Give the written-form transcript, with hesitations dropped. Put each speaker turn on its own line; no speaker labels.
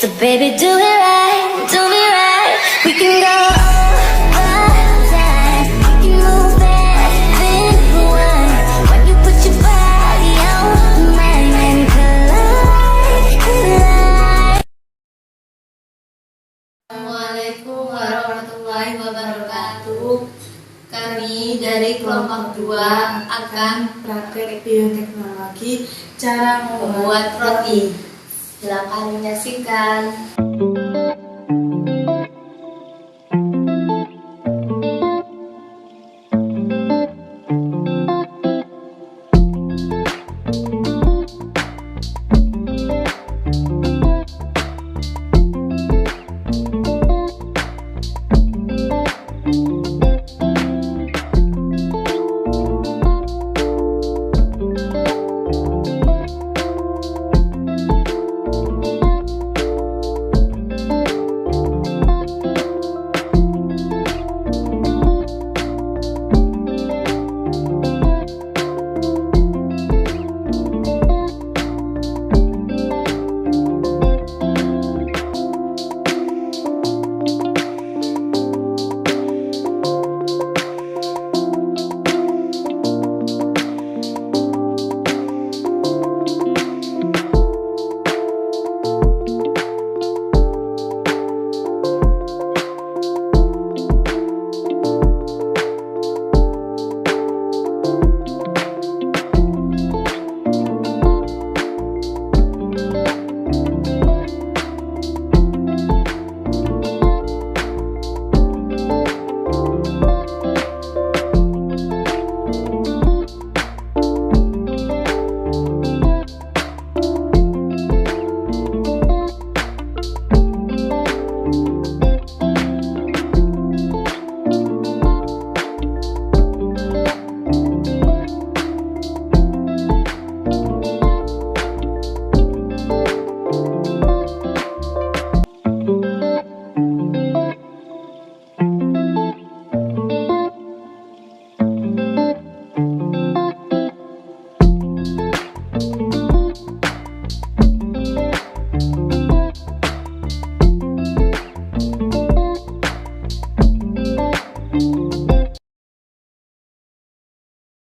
So baby, do it right, do me right. We can go over time. We can move fast and rewind. When you put your body on mine and collide, collide.
Assalamualaikum warahmatullahi wabarakatuh. Kami dari kelompok 2 akan
praktek bioteknologi cara
membuat roti. Silakan menyaksikan.